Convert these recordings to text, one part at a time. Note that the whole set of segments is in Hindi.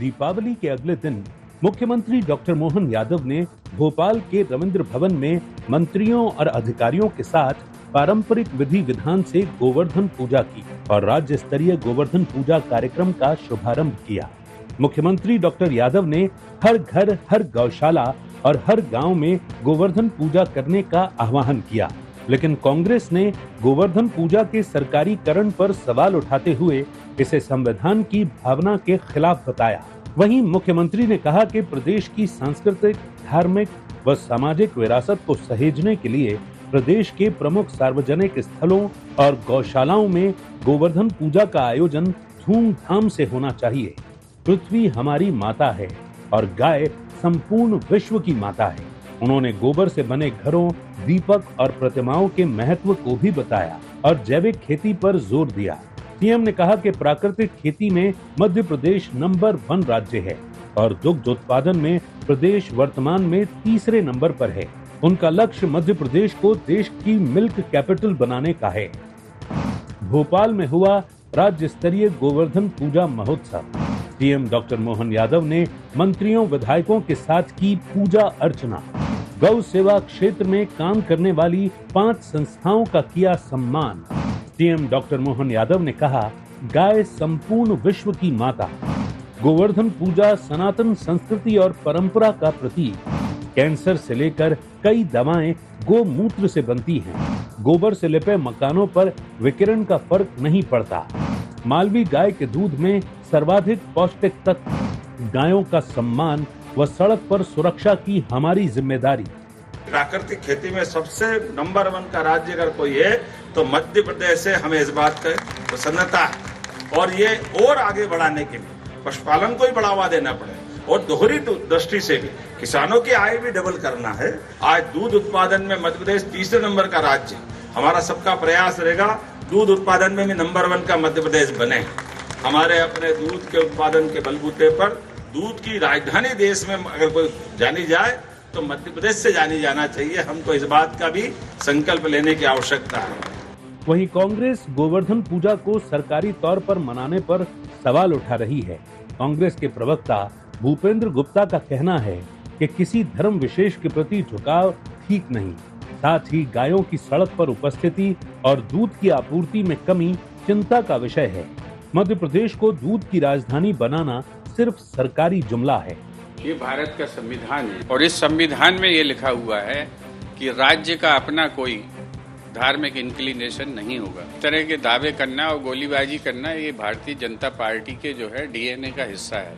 दीपावली के अगले दिन मुख्यमंत्री डॉक्टर मोहन यादव ने भोपाल के रविंद्र भवन में मंत्रियों और अधिकारियों के साथ पारंपरिक विधि विधान से गोवर्धन पूजा की और राज्य स्तरीय गोवर्धन पूजा कार्यक्रम का शुभारंभ किया। मुख्यमंत्री डॉक्टर यादव ने हर घर, हर गौशाला और हर गांव में गोवर्धन पूजा करने का आह्वान किया, लेकिन कांग्रेस ने गोवर्धन पूजा के सरकारीकरण पर सवाल उठाते हुए इसे संविधान की भावना के खिलाफ बताया। वहीं मुख्यमंत्री ने कहा कि प्रदेश की सांस्कृतिक, धार्मिक व सामाजिक विरासत को सहेजने के लिए प्रदेश के प्रमुख सार्वजनिक स्थलों और गौशालाओं में गोवर्धन पूजा का आयोजन धूमधाम से होना चाहिए। पृथ्वी हमारी माता है और गाय संपूर्ण विश्व की माता है। उन्होंने गोबर से बने घरों, दीपक और प्रतिमाओं के महत्व को भी बताया और जैविक खेती पर जोर दिया। सीएम ने कहा कि प्राकृतिक खेती में मध्य प्रदेश नंबर 1 राज्य है और दुग्ध उत्पादन में प्रदेश वर्तमान में तीसरे नंबर पर है। उनका लक्ष्य मध्य प्रदेश को देश की मिल्क कैपिटल बनाने का है। भोपाल में हुआ राज्य स्तरीय गोवर्धन पूजा महोत्सव। सीएम डॉक्टर मोहन यादव ने मंत्रियों, विधायकों के साथ की पूजा अर्चना। गौ सेवा क्षेत्र में काम करने वाली 5 संस्थाओं का किया सम्मान। सीएम डॉक्टर मोहन यादव ने कहा, गाय संपूर्ण विश्व की माता। गोवर्धन पूजा सनातन संस्कृति और परंपरा का प्रतीक। कैंसर से लेकर कई दवाएं गोमूत्र से बनती हैं। गोबर से लिपे मकानों पर विकिरण का फर्क नहीं पड़ता। मालवी गाय के दूध में सर्वाधिक पौष्टिक तत्व। गायों का सम्मान व सड़क पर सुरक्षा की हमारी जिम्मेदारी। प्राकृतिक खेती में सबसे नंबर 1 का राज्य अगर कोई है तो मध्य प्रदेश है। हमें इस बात का प्रसन्नता है और ये और आगे बढ़ाने के लिए पशुपालन को ही बढ़ावा देना पड़े और दोहरी दृष्टि से भी किसानों की आय भी डबल करना है। आज दूध उत्पादन में मध्य प्रदेश तीसरे नंबर का राज्य। हमारा सबका प्रयास रहेगा दूध उत्पादन में भी नंबर 1 का मध्य प्रदेश बने। हमारे अपने दूध के उत्पादन के बलबूते पर दूध की राजधानी देश में अगर कोई जानी जाए तो मध्य प्रदेश से जानी जाना चाहिए। हमको इस बात का भी संकल्प लेने की आवश्यकता है। वहीं कांग्रेस गोवर्धन पूजा को सरकारी तौर पर मनाने पर सवाल उठा रही है। कांग्रेस के प्रवक्ता भूपेंद्र गुप्ता का कहना है कि किसी धर्म विशेष के प्रति झुकाव ठीक नहीं। साथ ही गायों की सड़क पर उपस्थिति और दूध की आपूर्ति में कमी चिंता का विषय है। मध्य प्रदेश को दूध की राजधानी बनाना सिर्फ सरकारी जुमला है। ये भारत का संविधान है और इस संविधान में ये लिखा हुआ है कि राज्य का अपना कोई धार्मिक इंक्लिनेशन नहीं होगा। इस तरह के दावे करना और गोलीबाजी करना ये भारतीय जनता पार्टी के जो है डीएनए का हिस्सा है।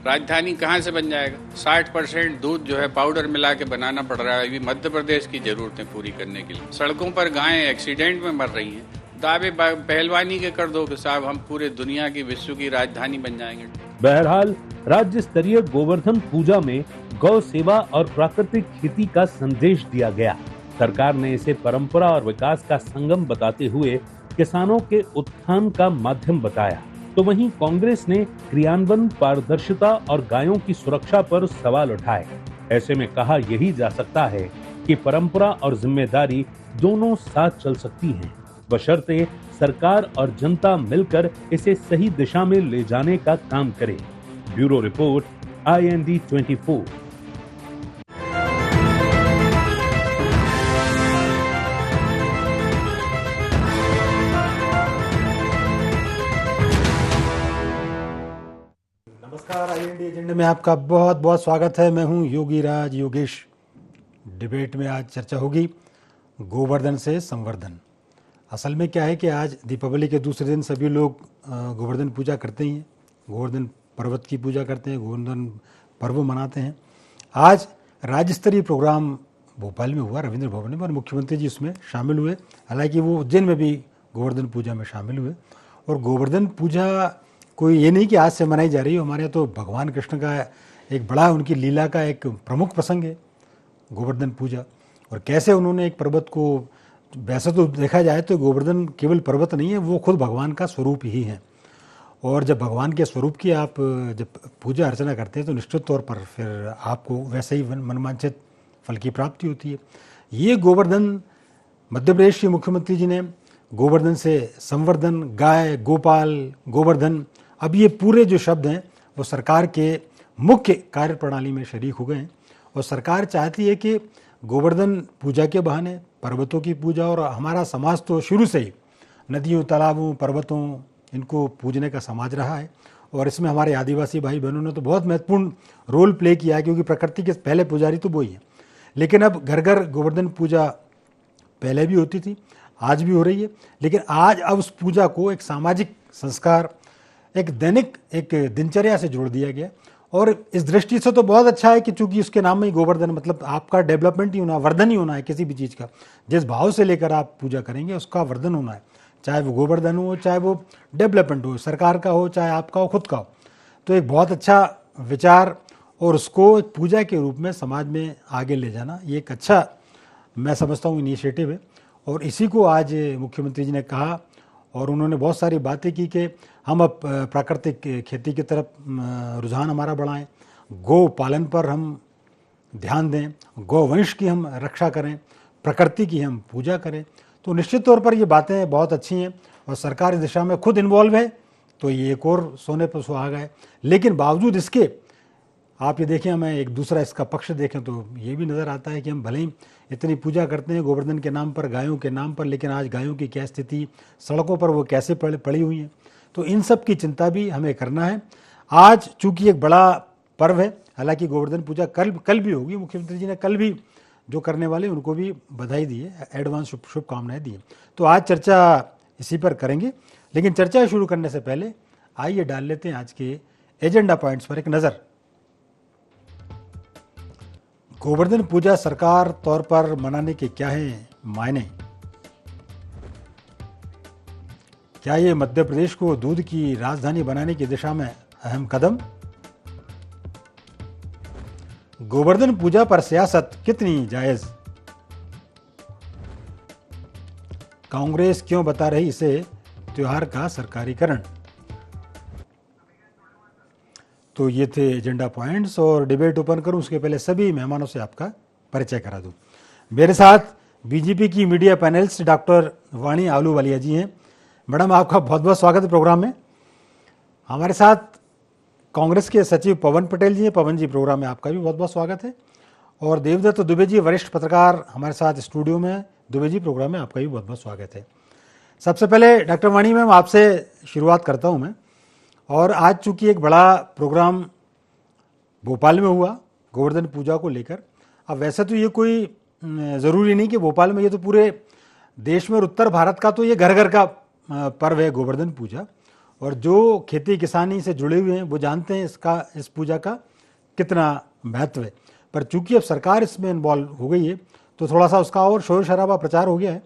राजधानी कहाँ से बन जाएगा? 60% दूध जो है पाउडर मिला के बनाना पड़ रहा है अभी मध्य प्रदेश की जरूरतें पूरी करने के लिए। सड़कों पर गायें एक्सीडेंट में मर रही हैं। दावे पहलवानी के कर दो कि साहब हम पूरे दुनिया की, विश्व की राजधानी बन जाएंगे। बहरहाल राज्य स्तरीय गोवर्धन पूजा में गौ सेवा और प्राकृतिक खेती का संदेश दिया गया। सरकार ने इसे परंपरा और विकास का संगम बताते हुए किसानों के उत्थान का माध्यम बताया। तो वहीं कांग्रेस ने क्रियान्वयन, पारदर्शिता और गायों की सुरक्षा पर सवाल उठाए। ऐसे में कहा यही जा सकता है कि परंपरा और जिम्मेदारी दोनों साथ चल सकती हैं, बशर्ते सरकार और जनता मिलकर इसे सही दिशा में ले जाने का काम करे। Bureau report, IND 24। नमस्कार, IND एजेंडे में आपका बहुत बहुत स्वागत है। मैं हूं योगी राज योगेश। डिबेट में आज चर्चा होगी गोवर्धन से संवर्धन। असल में क्या है कि आज दीपावली के दूसरे दिन सभी लोग गोवर्धन पूजा करते ही हैं, गोवर्धन पर्वत की पूजा करते हैं, गोवर्धन पर्व मनाते हैं। आज राज्य स्तरीय प्रोग्राम भोपाल में हुआ, रविंद्र भवन में, और मुख्यमंत्री जी उसमें शामिल हुए। हालांकि वो उज्जैन में भी गोवर्धन पूजा में शामिल हुए। और गोवर्धन पूजा कोई ये नहीं कि आज से मनाई जा रही है। हमारे यहाँ तो भगवान कृष्ण का एक बड़ा, उनकी लीला का एक प्रमुख प्रसंग है गोवर्धन पूजा। और कैसे उन्होंने एक पर्वत को, वैसे तो देखा जाए तो गोवर्धन केवल पर्वत नहीं है, वो खुद भगवान का स्वरूप ही है। और जब भगवान के स्वरूप की आप जब पूजा अर्चना करते हैं तो निश्चित तौर पर फिर आपको वैसे ही मनवांछित फल की प्राप्ति होती है। ये गोवर्धन मध्य प्रदेश के मुख्यमंत्री जी ने गोवर्धन से संवर्धन, गाय, गोपाल, गोवर्धन, अब ये पूरे जो शब्द हैं वो सरकार के मुख्य कार्यप्रणाली में शरीक हो गए हैं। और सरकार चाहती है कि गोवर्धन पूजा के बहाने पर्वतों की पूजा, और हमारा समाज तो शुरू से ही नदियों, तालाबों, पर्वतों इनको पूजने का समाज रहा है। और इसमें हमारे आदिवासी भाई बहनों ने तो बहुत महत्वपूर्ण रोल प्ले किया है, क्योंकि प्रकृति के पहले पुजारी तो वही हैं। लेकिन अब घर घर गोवर्धन पूजा पहले भी होती थी, आज भी हो रही है, लेकिन आज अब उस पूजा को एक सामाजिक संस्कार, एक दैनिक, एक दिनचर्या से जोड़ दिया गया। और इस दृष्टि से तो बहुत अच्छा है कि चूंकि उसके नाम में ही गोवर्धन, मतलब आपका डेवलपमेंट ही होना, वर्धन ही होना है किसी भी चीज़ का। जिस भाव से लेकर आप पूजा करेंगे उसका वर्धन होना है, चाहे वो गोवर्धन हो, चाहे वो डेवलपमेंट हो, सरकार का हो, चाहे आपका हो, खुद का हो। तो एक बहुत अच्छा विचार और उसको एक पूजा के रूप में समाज में आगे ले जाना, ये एक अच्छा, मैं समझता हूँ, इनिशिएटिव है। और इसी को आज मुख्यमंत्री जी ने कहा, और उन्होंने बहुत सारी बातें की कि हम अब प्राकृतिक खेती की तरफ रुझान हमारा बढ़ाएं, गौ पालन पर हम ध्यान दें, गौवंश की हम रक्षा करें, प्रकृति की हम पूजा करें। तो निश्चित तौर पर ये बातें बहुत अच्छी हैं और सरकार इस दिशा में खुद इन्वॉल्व है, तो ये एक और सोने पर सुहागा है। लेकिन बावजूद इसके आप ये देखें, हमें एक दूसरा इसका पक्ष देखें तो ये भी नज़र आता है कि हम भले ही इतनी पूजा करते हैं गोवर्धन के नाम पर, गायों के नाम पर, लेकिन आज गायों की क्या स्थिति, सड़कों पर वो कैसे पड़ी हुई हैं। तो इन सब की चिंता भी हमें करना है। आज चूंकि एक बड़ा पर्व है, हालांकि गोवर्धन पूजा कल भी होगी, मुख्यमंत्री जी ने कल भी जो करने वाले उनको भी बधाई दी है, एडवांस शुभकामनाएं दी है। तो आज चर्चा इसी पर करेंगे, लेकिन चर्चा शुरू करने से पहले आइए डाल लेते हैं आज के एजेंडा पॉइंट्स पर एक नज़र। गोवर्धन पूजा सरकार तौर पर मनाने के क्या है मायने? क्या ये मध्य प्रदेश को दूध की राजधानी बनाने की दिशा में अहम कदम? गोवर्धन पूजा पर सियासत कितनी जायज? कांग्रेस क्यों बता रही इसे त्योहार का सरकारीकरण? तो ये थे एजेंडा पॉइंट्स, और डिबेट ओपन करूं उसके पहले सभी मेहमानों से आपका परिचय करा दूं। मेरे साथ बीजेपी की मीडिया पैनलिस्ट डॉक्टर वाणी आलूवालिया जी हैं। मैडम, आपका बहुत बहुत स्वागत है प्रोग्राम में। हमारे साथ कांग्रेस के सचिव पवन पटेल जी हैं। पवन जी, प्रोग्राम में आपका भी बहुत बहुत स्वागत है। और देवदत्त दुबे जी, वरिष्ठ पत्रकार, हमारे साथ स्टूडियो में। दुबे जी, प्रोग्राम में आपका भी बहुत बहुत स्वागत है। सबसे पहले डॉक्टर वाणी मैम, आपसे शुरुआत करता हूँ मैं। और आज चूंकि एक बड़ा प्रोग्राम भोपाल में हुआ गोवर्धन पूजा को लेकर, अब वैसे तो ये कोई ज़रूरी नहीं कि भोपाल में, ये तो पूरे देश में और उत्तर भारत का तो ये घर घर का पर्व है गोवर्धन पूजा। और जो खेती किसानी से जुड़े हुए हैं वो जानते हैं इस पूजा का कितना महत्व है। पर चूंकि अब सरकार इसमें इन्वॉल्व हो गई है तो थोड़ा सा उसका और शोर शराबा प्रचार हो गया है,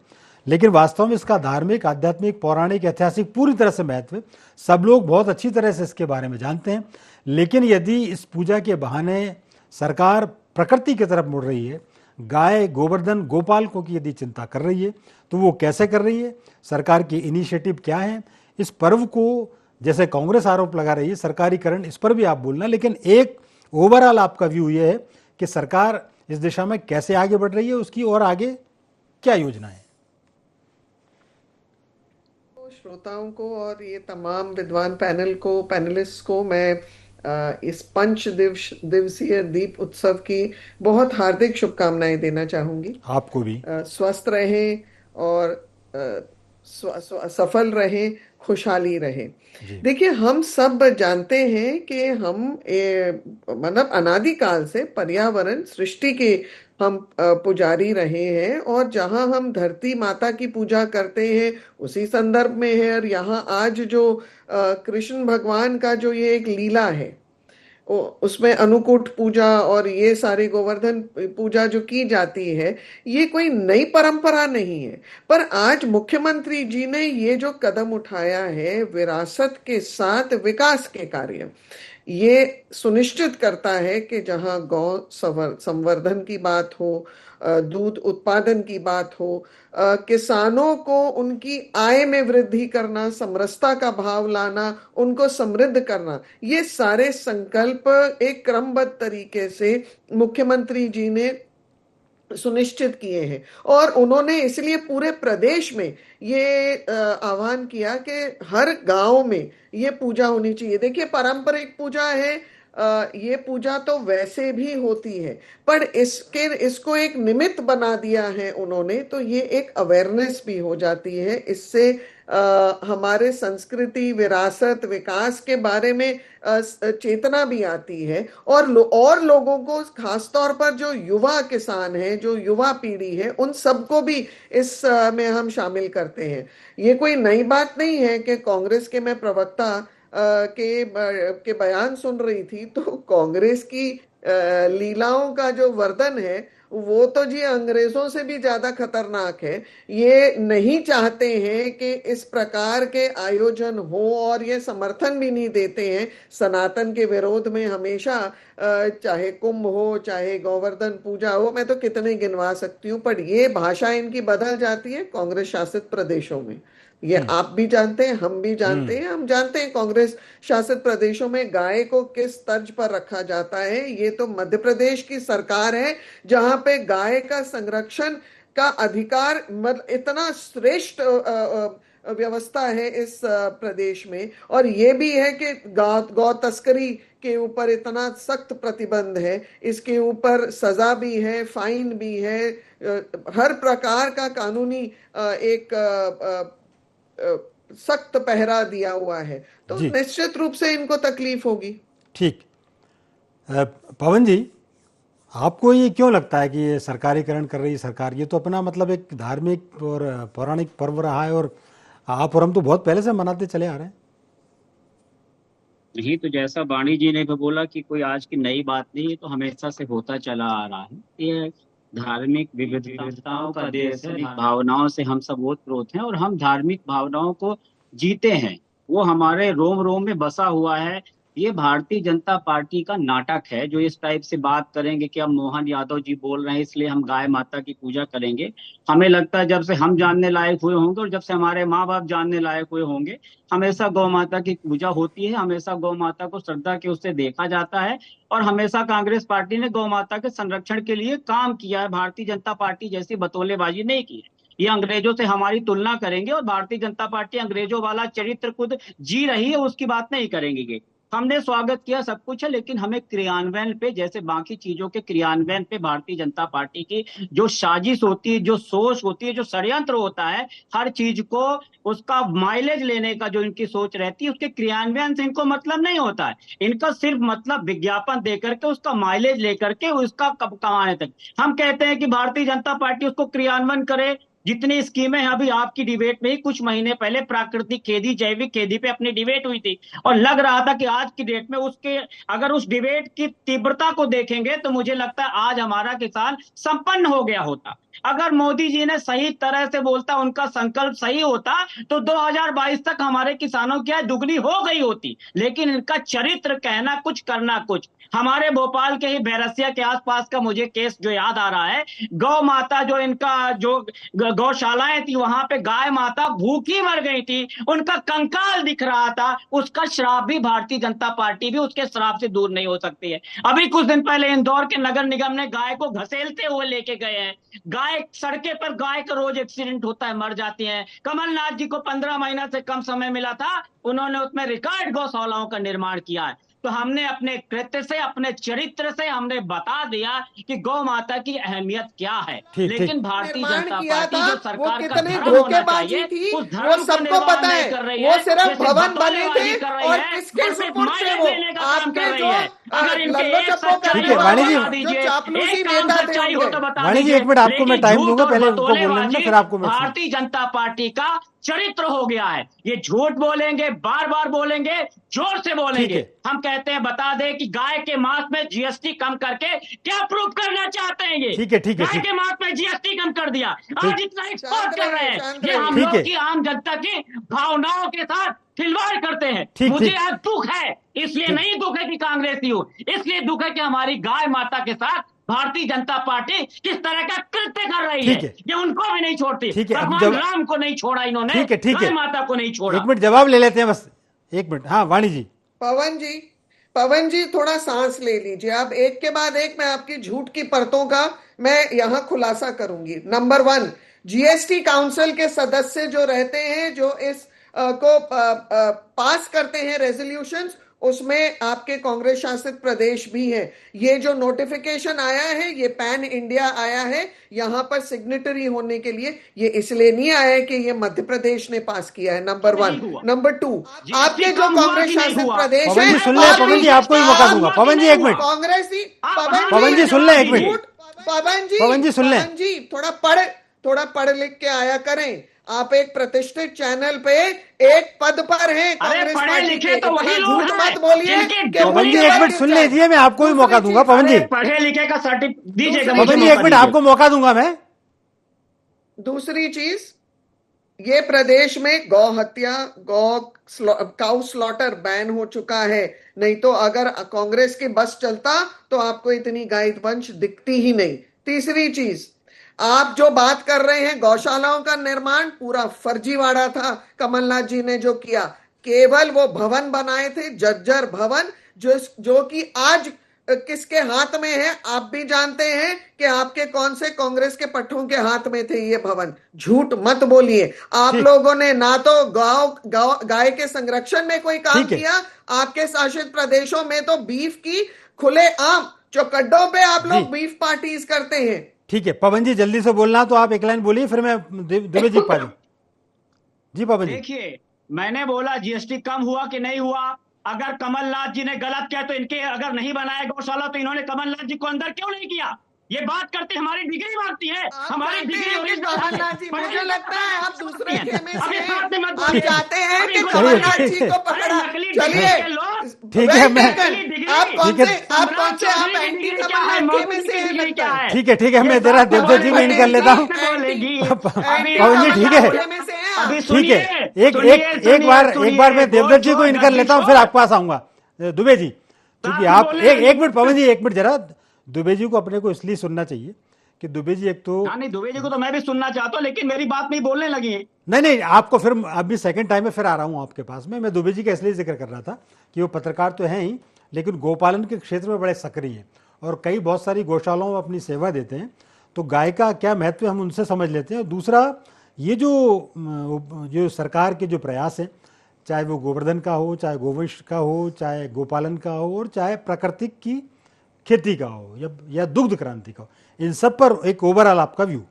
लेकिन वास्तव में इसका धार्मिक, आध्यात्मिक, पौराणिक, ऐतिहासिक पूरी तरह से महत्व है। सब लोग बहुत अच्छी तरह से इसके बारे में जानते हैं। लेकिन यदि इस पूजा के बहाने सरकार प्रकृति की तरफ मुड़ रही है, गाय, गोवर्धन, गोपालकों की यदि चिंता कर रही है, तो वो कैसे कर रही है, सरकार की इनिशिएटिव क्या है, इस पर्व को, जैसे कांग्रेस आरोप लगा रही है सरकारीकरण, इस पर भी आप बोलना। लेकिन एक ओवरऑल आपका व्यू ये है कि सरकार इस दिशा में कैसे आगे बढ़ रही है, उसकी और आगे क्या योजना है? श्रोताओं को और ये तमाम विद्वान पैनलिस्ट को मैं इस दिवसीय दीप उत्सव की बहुत हार्दिक शुभकामनाएं देना चाहूंगी। आपको भी स्वस्थ रहें और सफल रहें, खुशहाली रहे। देखिए, हम सब जानते हैं कि हम मतलब अनादिकाल से पर्यावरण सृष्टि के हम पुजारी रहे हैं, और जहां हम धरती माता की पूजा करते हैं उसी संदर्भ में है। और यहाँ आज जो कृष्ण भगवान का जो ये एक लीला है, उसमें अन्नकूट पूजा और ये सारी गोवर्धन पूजा जो की जाती है, ये कोई नई परंपरा नहीं है। पर आज मुख्यमंत्री जी ने ये जो कदम उठाया है विरासत के साथ विकास के कार्य, ये सुनिश्चित करता है कि जहां गौ संवर्धन की बात हो, दूध उत्पादन की बात हो, किसानों को उनकी आय में वृद्धि करना, समरसता का भाव लाना, उनको समृद्ध करना, ये सारे संकल्प एक क्रमबद्ध तरीके से मुख्यमंत्री जी ने सुनिश्चित किए हैं। और उन्होंने इसलिए पूरे प्रदेश में ये आह्वान किया कि हर गांव में ये पूजा होनी चाहिए। देखिए, पारंपरिक पूजा है, ये पूजा तो वैसे भी होती है, पर इसको एक निमित्त बना दिया है उन्होंने, तो ये एक अवेयरनेस भी हो जाती है। इससे हमारे संस्कृति, विरासत, विकास के बारे में चेतना भी आती है। और लोगों को, खासतौर पर जो युवा किसान हैं, जो युवा पीढ़ी है, उन सबको भी इस में हम शामिल करते हैं। ये कोई नई बात नहीं है कि कांग्रेस के, मैं प्रवक्ता के बयान सुन रही थी, तो कांग्रेस की लीलाओं का जो वर्णन है वो तो जी अंग्रेजों से भी ज्यादा खतरनाक है। ये नहीं चाहते हैं कि इस प्रकार के आयोजन हो, और ये समर्थन भी नहीं देते हैं। सनातन के विरोध में हमेशा, चाहे कुंभ हो, चाहे गोवर्धन पूजा हो, मैं तो कितने गिनवा सकती हूँ, पर ये भाषा इनकी बदल जाती है कांग्रेस शासित प्रदेशों में। ये आप भी जानते हैं, हम भी जानते हैं। हम जानते हैं कांग्रेस शासित प्रदेशों में गाय को किस तर्ज पर रखा जाता है। ये तो मध्य प्रदेश की सरकार है जहां पे गाय का संरक्षण का अधिकार, मतलब इतना श्रेष्ठ व्यवस्था है इस प्रदेश में। और ये भी है कि गौ तस्करी के ऊपर इतना सख्त प्रतिबंध है, इसके ऊपर सजा भी है, फाइन भी है, हर प्रकार का कानूनी एक सख्त पहरा दिया हुआ है। तो निश्चित रूप से इनको तकलीफ होगी। ठीक। पवन जी, आपको ये क्यों लगता है कि ये सरकारीकरण कर रही है सरकार? ये तो अपना मतलब एक धार्मिक और पौराणिक पर्व रहा है, और आप और हम तो बहुत पहले से मनाते चले आ रहे हैं। नहीं, तो जैसा वाणी जी ने भी बोला कि कोई आज की नई बात नहीं है, तो हमेशा से होता चला आ रहा है। ये धार्मिक विविधताओं का देश है, भावनाओं से हम सब ओतप्रोत हैं और हम धार्मिक भावनाओं को जीते हैं। वो हमारे रोम रोम में बसा हुआ है। ये भारतीय जनता पार्टी का नाटक है जो इस टाइप से बात करेंगे कि अब मोहन यादव जी बोल रहे हैं इसलिए हम गाय माता की पूजा करेंगे। हमें लगता है जब से हम जानने लायक हुए होंगे और जब से हमारे माँ बाप जानने लायक हुए होंगे, हमेशा गौ माता की पूजा होती है, हमेशा गौ माता को श्रद्धा के उससे देखा जाता है, और हमेशा कांग्रेस पार्टी ने गौ माता के संरक्षण के लिए काम किया है। भारतीय जनता पार्टी जैसी बतौलेबाजी नहीं की है। ये अंग्रेजों से हमारी तुलना करेंगे और भारतीय जनता पार्टी अंग्रेजों वाला चरित्र खुद जी रही है, उसकी बात नहीं करेंगे। हमने स्वागत किया, सब कुछ है, लेकिन हमें क्रियान्वयन पे, जैसे बाकी चीजों के क्रियान्वयन पे भारतीय जनता पार्टी की जो साजिश होती है, जो सोच होती है, जो षड्यंत्र होता है, हर चीज को उसका माइलेज लेने का जो इनकी सोच रहती है, उसके क्रियान्वयन से इनको मतलब नहीं होता है। इनका सिर्फ मतलब विज्ञापन देकर के, उसका माइलेज लेकर के, उसका कब कमाने तक। हम कहते हैं कि भारतीय जनता पार्टी उसको क्रियान्वयन करे। जितनी स्कीमें हैं, अभी आपकी डिबेट में ही कुछ महीने पहले प्राकृतिक खेती, जैविक खेती पे अपनी डिबेट हुई थी, और लग रहा था कि आज की डेट में उसके, अगर उस डिबेट की तीव्रता को देखेंगे तो मुझे लगता है आज हमारा किसान संपन्न हो गया होता। अगर मोदी जी ने सही तरह से बोलता, उनका संकल्प सही होता, तो 2022 तक हमारे किसानों की आय दुगनी हो गई होती। लेकिन इनका चरित्र, कहना कुछ करना कुछ। हमारे भोपाल के ही बैरसिया के आसपास का मुझे केस जो याद आ रहा है, गौ माता जो इनका जो गौशालाएं थी, वहां पे गाय माता भूखी मर गई थी, उनका कंकाल दिख रहा था। उसका श्राप भी भारतीय जनता पार्टी भी उसके श्राप से दूर नहीं हो सकती है। अभी कुछ दिन पहले इंदौर के नगर निगम ने गाय को घसेलते हुए लेके गए हैं। गाय सड़के पर, गाय का रोज एक्सीडेंट होता है, मर जाती है। कमलनाथ जी को 15 महीना से कम समय मिला था, उन्होंने उसमें रिकॉर्ड गौशालाओं का निर्माण किया है। तो हमने अपने कृत्य से, अपने चरित्र से हमने बता दिया कि गौ माता की अहमियत क्या है। लेकिन भारतीय जनता पार्टी जो सरकार का धर्म होना चाहिए, उस धर्म को निर्वाह नहीं कर रही है। वो सिर्फ भवन बने थे और किसके सपोर्ट से वो आपके जो लल्लो चप्पो करने वाले जो चापलूसी नेता थे, वाणी जी एक मिनट आपको मैं टाइम दूंगा, पहले उनको बोलने दें, फिर आपको मैं। भारतीय जनता पार्टी का चरित्र हो गया है। ये झूठ बोलेंगे, बार बार बोलेंगे, जोर से बोलेंगे। हम कहते हैं बता दे कि गाय के मांस में जीएसटी कम करके क्या प्रूफ करना चाहते हैं ये? ठीक है गाय के मांस में जीएसटी कम कर दिया, आज इतना एक्सपोर्ट कर रहे हैं। ये हम लोग की आम जनता की भावनाओं के साथ खिलवाड़ करते हैं। मुझे आज दुख है, इसलिए नहीं दुख है कि कांग्रेसी हूं, इसलिए दुख है कि हमारी गाय माता के साथ भारतीय जनता पार्टी किस तरह का कृत्य कर रही है। ये उनको भी नहीं छोड़ती। भगवान राम को नहीं छोड़ा इन्होंने, गाय माता को नहीं छोड़ा। एक मिनट जवाब ले लेते हैं, बस एक मिनट। हाँ वाणी जी। पवन जी, पवन जी थोड़ा सांस ले लीजिए। अब एक के बाद एक मैं आपकी झूठ की परतों का मैं यहां खुलासा करूंगी। नंबर 1, जीएसटी काउंसिल के सदस्य जो रहते हैं, जो इस को पास करते हैं रेजोल्यूशंस, उसमें आपके कांग्रेस शासित प्रदेश भी हैं। ये जो नोटिफिकेशन आया है, ये पैन इंडिया आया है यहां पर सिग्नेटरी होने के लिए। ये इसलिए नहीं आया है कि ये मध्य प्रदेश ने पास किया है, नंबर 1। नंबर 2, आपके जो कांग्रेस शासित प्रदेश पवन है, जी सुन ले, पवन जी आपको ही मौका दूंगा। पवन जी एक मिनट, कांग्रेस ही पवन जी सुन ले एक मिनट, पवन जी सुन ले, थोड़ा पढ़ लिख के आया करें। आप एक प्रतिष्ठित चैनल पे एक पद पर हैं कांग्रेस पार्टी के, तो वही लोग झूठ मत बोलिए। पवन जी एक मिनट सुन लीजिए, मैं आपको भी मौका दूंगा। पवन जी पढ़े लिखे का सर्टिफिकेट दीजिएगा। पवन जी एक मिनट आपको मौका दूंगा मैं। दूसरी चीज, ये प्रदेश में गौ हत्या, काउ स्लॉटर बैन हो चुका है। नहीं तो अगर कांग्रेस की बस चलता तो आपको इतनी गाय वंश दिखती ही नहीं। तीसरी चीज, आप जो बात कर रहे हैं गौशालाओं का निर्माण, पूरा फर्जीवाड़ा था कमलनाथ जी ने जो किया। केवल वो भवन बनाए थे, जर्जर भवन, जो कि आज किसके हाथ में है आप भी जानते हैं कि आपके कौन से कांग्रेस के पट्टों के हाथ में थे ये भवन। झूठ मत बोलिए। आप लोगों ने ना तो गाय के संरक्षण में कोई काम किया, आपके शासित प्रदेशों में तो बीफ की खुले आम चौकड्डों पे आप लोग बीफ पार्टीज करते हैं। ठीक है पवन जी, जल्दी से बोलना, तो आप एक लाइन बोलिए फिर मैं दुबे जी पा जाऊं। जी पवन जी। देखिए, मैंने बोला जीएसटी कम हुआ कि नहीं हुआ। अगर कमलनाथ जी ने गलत किया तो इनके अगर नहीं बनाया गौशाला तो इन्होंने कमलनाथ जी को अंदर क्यों नहीं किया? ये बात करते हमारी डिग्री मांगती है, हमारी डिग्री कमलनाथ जी, मुझे लगता है आप दूसरे खेमे से आप चाहते हैं कि कमलनाथ जी को पकड़ा। चलिए ठीक है, मैं आप कौन से आप एंटी कमलनाथ खेमे से हैं लगता है। ठीक है मैं जरा देवदत्त जी को इन कर लेता हूँ। पवन जी ठीक है, ठीक है, एक बार मैं देवदत्त जी को इन कर लेता हूँ, फिर आपके पास आऊंगा। दुबे जी, क्योंकि आप एक मिनट पवन जी, एक मिनट जरा दुबे जी को अपने को इसलिए सुनना चाहिए कि दुबे जी एक तो नहीं, दुबे जी को तो मैं भी सुनना चाहता हूँ, लेकिन मेरी बात नहीं बोलने लगी। नहीं आपको फिर अभी सेकंड टाइम में फिर आ रहा हूँ आपके पास में। मैं दुबे जी का इसलिए जिक्र कर रहा था कि वो पत्रकार तो हैं ही, लेकिन गोपालन के क्षेत्र में बड़े सक्रिय हैं और कई बहुत सारी गौशालाओं में अपनी सेवा देते हैं। तो गाय का क्या महत्व हम उनसे समझ लेते हैं। और दूसरा, ये जो सरकार के जो प्रयास हैं, चाहे वो गोवर्धन का हो, चाहे गोवंश का हो, चाहे गोपालन का हो, और चाहे प्राकृतिक की खेती का हो या दुग्ध क्रांति का हो, इन सब पर एक ओवरऑल आपका व्यू।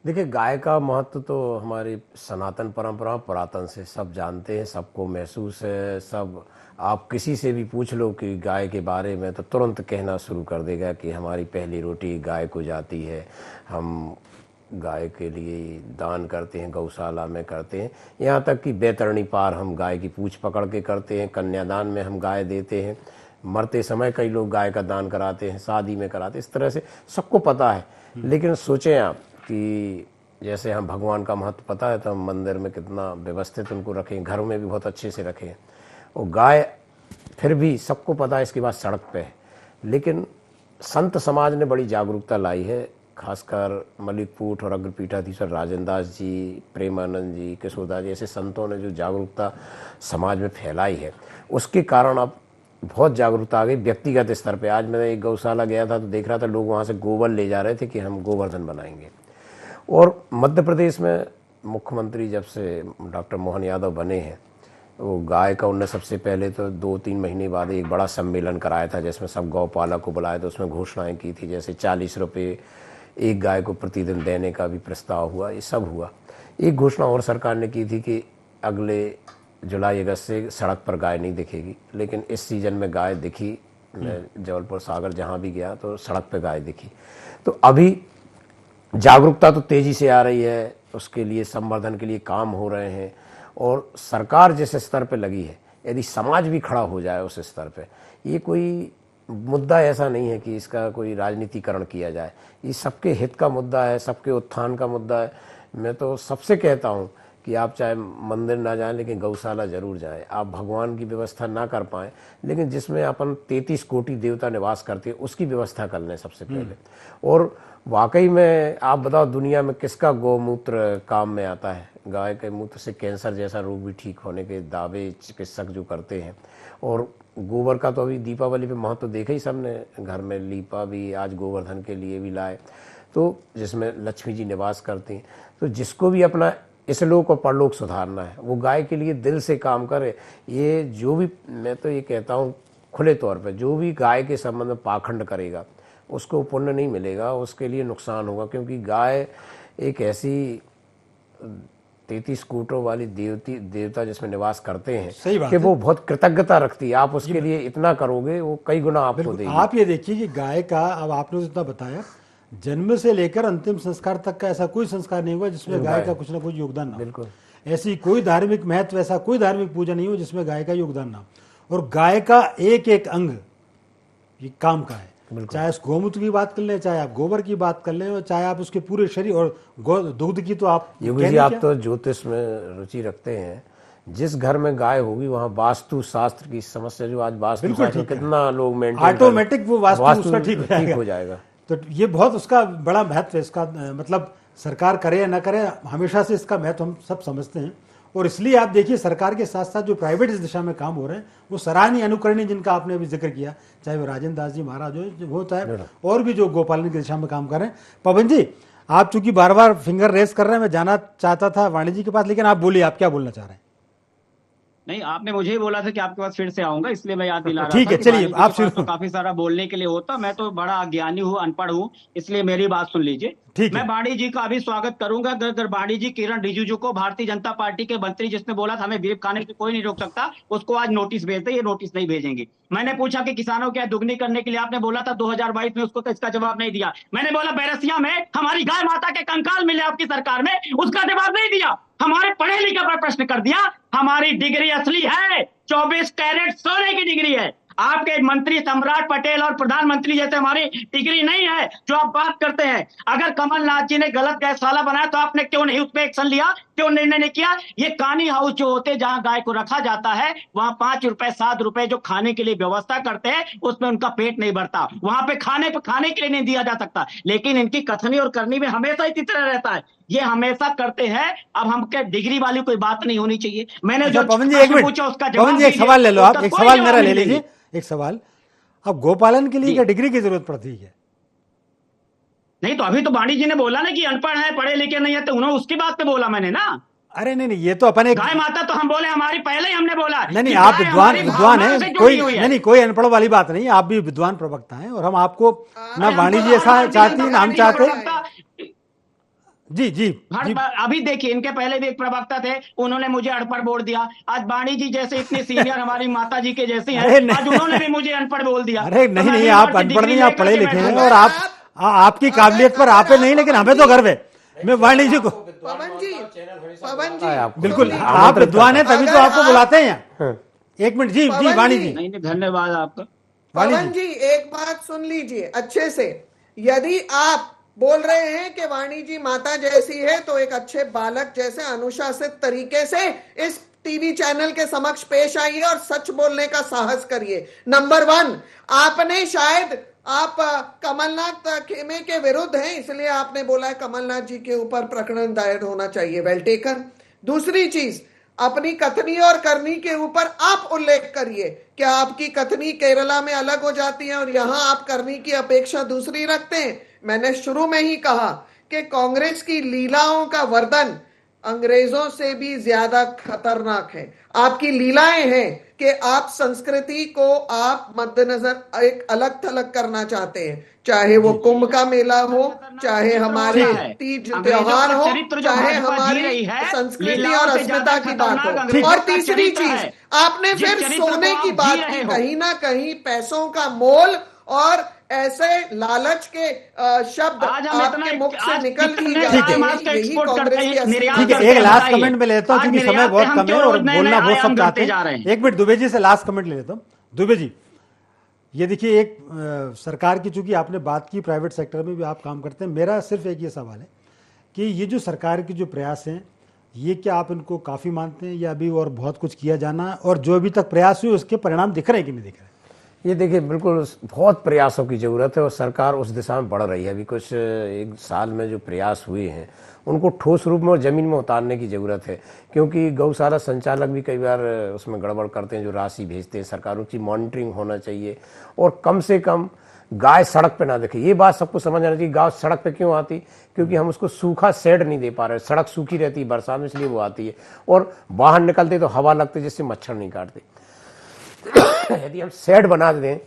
देखिए, गाय का महत्व तो हमारी सनातन परंपरा पुरातन से सब जानते हैं, सबको महसूस है। सब आप किसी से भी पूछ लो कि गाय के बारे में तो तुरंत कहना शुरू कर देगा कि हमारी पहली रोटी गाय को जाती है, हम गाय के लिए दान करते हैं, गौशाला में करते हैं। यहाँ तक कि बैतरणी पार हम गाय की पूंछ पकड़ के करते हैं, कन्यादान में हम गाय देते हैं, मरते समय कई लोग गाय का दान कराते हैं, शादी में कराते हैं। इस तरह से सबको पता है। लेकिन सोचें आप कि जैसे हम भगवान का महत्व पता है तो हम मंदिर में कितना व्यवस्थित उनको रखें, घरों में भी बहुत अच्छे से रखें। और गाय फिर भी सबको पता है इसके बाद सड़क पे है। लेकिन संत समाज ने बड़ी जागरूकता लाई है, खासकर मलिक पूठ और अग्रपीठाधीश्वर राजेंद्र दास जी, प्रेमानंद जी, किशोरदास जी, ऐसे संतों ने जो जागरूकता समाज में फैलाई है, उसके कारण अब बहुत जागरूकता आ गई व्यक्तिगत स्तर पे। आज मैं एक गौशाला गया था तो देख रहा था लोग वहाँ से गोबर ले जा रहे थे कि हम गोवर्धन बनाएंगे। और मध्य प्रदेश में मुख्यमंत्री जब से डॉक्टर मोहन यादव बने हैं, वो गाय का उन्होंने सबसे पहले तो 2-3 महीने बाद एक बड़ा सम्मेलन कराया था जिसमें सब गौपालक को बुलाया था। उसमें घोषणाएं की थी, जैसे 40 रुपये एक गाय को प्रतिदिन देने का भी प्रस्ताव हुआ, ये सब हुआ। एक घोषणा और सरकार ने की थी कि अगले जुलाई अगस्त से सड़क पर गाय नहीं दिखेगी, लेकिन इस सीजन में गाय दिखी। मैं जबलपुर सागर जहाँ भी गया तो सड़क पर गाय दिखी। तो अभी जागरूकता तो तेजी से आ रही है, उसके लिए संवर्धन के लिए काम हो रहे हैं। और सरकार जिस स्तर पे लगी है, यदि समाज भी खड़ा हो जाए उस स्तर पे, ये कोई मुद्दा ऐसा नहीं है कि इसका कोई राजनीतिकरण किया जाए। ये सबके हित का मुद्दा है, सबके उत्थान का मुद्दा है। मैं तो सबसे कहता हूँ कि आप चाहे मंदिर ना जाएं लेकिन गौशाला जरूर जाएं। आप भगवान की व्यवस्था ना कर पाएं लेकिन जिसमें अपन 33 कोटि देवता निवास करते हैं उसकी व्यवस्था कर लें सबसे पहले। और वाकई में आप बताओ दुनिया में किसका गौमूत्र काम में आता है? गाय के मूत्र से कैंसर जैसा रोग भी ठीक होने के दावे चिकित्सक जो करते हैं। और गोबर का तो अभी दीपावली पे महत्व देखा ही सबने, घर में लीपा भी आज गोवर्धन के लिए भी लाए, तो जिसमें लक्ष्मी जी निवास करती हैं। तो जिसको भी अपना इसलोक और परलोक सुधारना है वो गाय के लिए दिल से काम करे। ये जो भी, मैं तो ये कहता हूँ खुले तौर पे, जो भी गाय के संबंध में पाखंड करेगा उसको पुण्य नहीं मिलेगा, उसके लिए नुकसान होगा। क्योंकि गाय एक ऐसी 33 कोटों वाली देवता जिसमें निवास करते हैं कि वो बहुत कृतज्ञता रखती है। आप उसके लिए इतना करोगे वो कई गुना आपको देगी। आप ये देखिए कि गाय का, अब आपने जितना बताया, जन्म से लेकर अंतिम संस्कार तक का ऐसा कोई संस्कार नहीं हुआ जिसमें गाय का कुछ ना कुछ योगदान ना हो। बिल्कुल ऐसी कोई धार्मिक महत्व, ऐसा कोई धार्मिक पूजा नहीं हो जिसमें गाय का योगदान ना हो। और गाय का एक एक अंग ये काम का है, चाहे उस गौमूत्र की बात कर लें, चाहे आप गोबर की बात कर लें, और चाहे आप उसके पूरे शरीर और दूध की, तो आप योगी जी आप तो ज्योतिष में रुचि रखते हैं। जिस घर में गाय होगी वहाँ वास्तु शास्त्र की समस्या, जो आज वास्तु शास्त्र कितना लोग मेंटेन, ऑटोमेटिक वो वास्तु उसका ठीक हो जाएगा। तो ये बहुत उसका बड़ा महत्व है। इसका मतलब सरकार करे या ना करे, हमेशा से इसका महत्व हम सब समझते हैं। और इसलिए आप देखिए सरकार के साथ साथ जो प्राइवेट इस दिशा में काम हो रहे हैं वो सराहनीय, अनुकरणीय, जिनका आपने अभी जिक्र किया, चाहे वो राजेंद्र दास जी महाराज हो, चाहे और भी जो गोपालन की दिशा में काम कर रहे हैं। पवन जी, आप चूंकि बार बार फिंगर रेस कर रहे हैं, मैं जाना चाहता था वाणी जी के पास, लेकिन आप बोलिए, आप क्या बोलना चाह रहे हैं? नहीं, आपने मुझे ही बोला था कि आपके पास फिर से आऊंगा, इसलिए मैं याद दिला रहा था। ठीक है, चलिए आप शुरू। तो काफी सारा बोलने के लिए होता, मैं तो बड़ा अज्ञानी हूँ, अनपढ़ हूँ, इसलिए मेरी बात सुन लीजिए। मैं वाणी जी का भी स्वागत करूंगा। अगर वाणी जी किरण रिजिजू को, भारतीय जनता पार्टी के मंत्री जिसने बोला था हमें बीफ खाने से कोई नहीं रोक सकता, उसको आज नोटिस भेज दे। ये नोटिस नहीं भेजेंगे। मैंने पूछा कि किसानों की आय दुगनी करने के लिए आपने बोला था 2022 में, उसको तो इसका जवाब नहीं दिया। मैंने बोला बैरसिया में हमारी गाय माता के कंकाल मिले आपकी सरकार में, उसका जवाब नहीं दिया। हमारे पढ़े लिखे पर प्रश्न कर दिया। हमारी डिग्री असली है, 24 कैरेट सोने की डिग्री है। आपके मंत्री सम्राट पटेल और प्रधानमंत्री जैसे हमारी डिग्री नहीं है जो आप बात करते हैं। अगर कमलनाथ जी ने गलत गौशाला बनाया तो आपने क्यों नहीं उस पर एक्शन लिया, क्यों निर्णय नहीं किया? ये कानी हाउस जो होते जहां गाय को रखा जाता है, वहां 5 रुपए 7 रुपए जो खाने के लिए व्यवस्था करते हैं उसमें उनका पेट नहीं भरता, वहां पे खाने के लिए नहीं दिया जा सकता। लेकिन इनकी कथनी और करनी में हमेशा इसी तरह रहता है, ये हमेशा करते हैं। अब हमके डिग्री वाली कोई बात नहीं होनी चाहिए। मैंने जो पवन जी पूछा उसका जवाब, पवन जी एक सवाल ले लो, आप एक सवाल मेरा ले लीजिए, एक सवाल। अब गोपालन के लिए क्या डिग्री की जरूरत पड़ती है? नहीं, तो अभी तो वाणी जी ने बोला ना कि अनपढ़ है, पढ़े लिखे नहीं है, तो उन्होंने उसकी बात पे बोला मैंने ना। अरे नहीं, ये तो अपन एक गाय माता तो हम बोले हमारी, पहले ही हमने बोला। नहीं, आप विद्वान है, कोई अनपढ़ वाली बात नहीं, आप भी विद्वान प्रवक्ता हैं और हम आपको ना वाणी जी ऐसा चाहती ना हम चाहते। जी अभी देखिए, इनके पहले भी एक प्रवक्ता थे, उन्होंने मुझे अनपढ़ बोल दिया। आज वाणी जी जैसे इतने सीनियर हमारी माता जी के जैसे हैं, आज उन्होंने भी मुझे अनपढ़ बोल दिया। अरे नहीं, आप अनपढ़ नहीं, आप पढ़े लिखे हैं और आपकी काबिलियत पर आप नहीं, लेकिन हमें तो गर्व है। मैं वाणी जी को, पवन जी बिल्कुल, आप विद्वान है तभी तो आपको बुलाते हैं। एक मिनट जी वाणी जी, नहीं, धन्यवाद आपका। पवन जी एक बात सुन लीजिए अच्छे से। यदि आप बोल रहे हैं कि वाणी जी माता जैसी है, तो एक अच्छे बालक जैसे अनुशासित तरीके से इस टीवी चैनल के समक्ष पेश आइए और सच बोलने का साहस करिए। नंबर 1, आपने शायद आप कमलनाथ खेमे के विरुद्ध हैं, इसलिए आपने बोला है कमलनाथ जी के ऊपर प्रकरण दायर होना चाहिए, वेल टेकन। दूसरी चीज, अपनी कथनी और करनी के ऊपर आप उल्लेख करिए। क्या आपकी कथनी केरला में अलग हो जाती है और यहां आप करनी की अपेक्षा दूसरी रखते हैं? मैंने शुरू में ही कहा कि कांग्रेस की लीलाओं का वर्णन अंग्रेजों से भी ज्यादा खतरनाक है। आपकी लीलाएं हैं कि आप संस्कृति को आप मद्देनजर एक अलग थलग करना चाहते हैं, चाहे वो कुंभ का मेला हो, चाहे हमारे तीज त्योहार हो, चाहे हमारी संस्कृति और अस्मिता की बात हो। और तीसरी चीज, आपने फिर सोने की बात की। कहीं ना कहीं पैसों का मोल और ऐसे लालच के शब्द आपके मुख से निकल ही जाते हैं। यही कांग्रेस की असली। ठीक है, एक लास्ट कमेंट में लेता हूं क्योंकि समय बहुत कम है और बोलना बहुत सब चाहते हैं। एक मिनट दुबे जी से लास्ट कमेंट ले लेता हूं। दुबे जी, ये देखिए, एक सरकार की, चूंकि आपने बात की प्राइवेट सेक्टर में भी आप काम करते हैं, मेरा सिर्फ एक ये सवाल है कि ये जो सरकार के जो प्रयास हैं, ये क्या आप इनको काफ़ी मानते हैं या अभी और बहुत कुछ किया जाना है, और जो अभी तक प्रयास हुए उसके परिणाम दिख रहे हैं कि नहीं दिख रहे? ये देखिए, बिल्कुल बहुत प्रयासों की ज़रूरत है और सरकार उस दिशा में बढ़ रही है। अभी कुछ एक साल में जो प्रयास हुए हैं उनको ठोस रूप में और ज़मीन में उतारने की ज़रूरत है, क्योंकि गौशाला संचालक भी कई बार उसमें गड़बड़ करते हैं, जो राशि भेजते हैं सरकारों की मॉनिटरिंग होना चाहिए, और कम से कम गाय सड़क पे ना दिखे। ये बात सबको समझ आना चाहिए, गाय सड़क पे क्यों आती, क्योंकि हम उसको सूखा शेड नहीं दे पा रहे, सड़क सूखी रहती है बरसात में, इसलिए वो आती है, और बाहर निकलते तो हवा लगती है जिससे मच्छर नहीं काटते। यदि हम शेड बना दें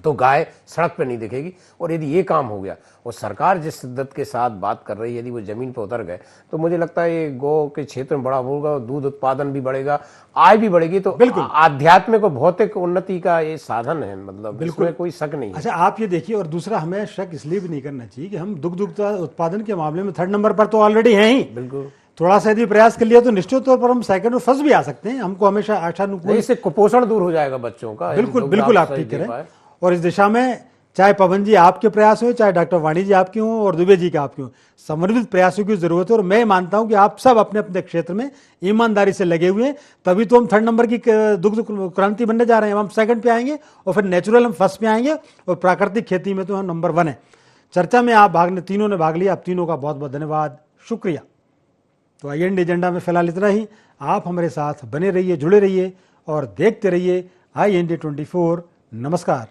तो गाय सड़क पे नहीं दिखेगी। और यदि ये काम हो गया और सरकार जिस शिद्दत के साथ बात कर रही है, यदि वो जमीन पर उतर गए तो मुझे लगता है ये गौ के क्षेत्र में बड़ा होगा और दूध उत्पादन भी बढ़ेगा, आय भी बढ़ेगी। तो बिल्कुल आध्यात्मिक और भौतिक उन्नति का ये साधन है, मतलब बिल्कुल कोई शक नहीं है। अच्छा, आप ये देखिए, और दूसरा हमें शक इसलिए भी नहीं करना चाहिए कि हम दुग्ध उत्पादन के मामले में 3rd नंबर पर तो ऑलरेडी हैं ही। बिल्कुल, थोड़ा सा यदि प्रयास कर लिया तो निश्चित तौर पर हम 2nd और 1st भी आ सकते हैं। हमको हमेशा आशानुकूल, इससे कुपोषण दूर हो जाएगा बच्चों का। बिल्कुल बिल्कुल आप ठीक करें। और इस दिशा में चाहे पवन जी आपके प्रयास हो, चाहे डॉक्टर वाणी जी आपके हों और दुबे जी के आपके हों, समन्वित प्रयासों की जरूरत है। और मैं मानता हूं कि आप सब अपने अपने क्षेत्र में ईमानदारी से लगे हुए हैं, तभी तो हम 3rd नंबर की दुग्ध क्रांति बनने जा रहे हैं। हम 2nd पे आएंगे और फिर नेचुरल हम 1st पे आएंगे, और प्राकृतिक खेती में तो हम नंबर 1 है। चर्चा में आप तीनों ने भाग लिया, आप तीनों का बहुत बहुत धन्यवाद, शुक्रिया। तो IND एजेंडा में फिलहाल इतना ही। आप हमारे साथ बने रहिए, जुड़े रहिए और देखते रहिए IND 24। नमस्कार।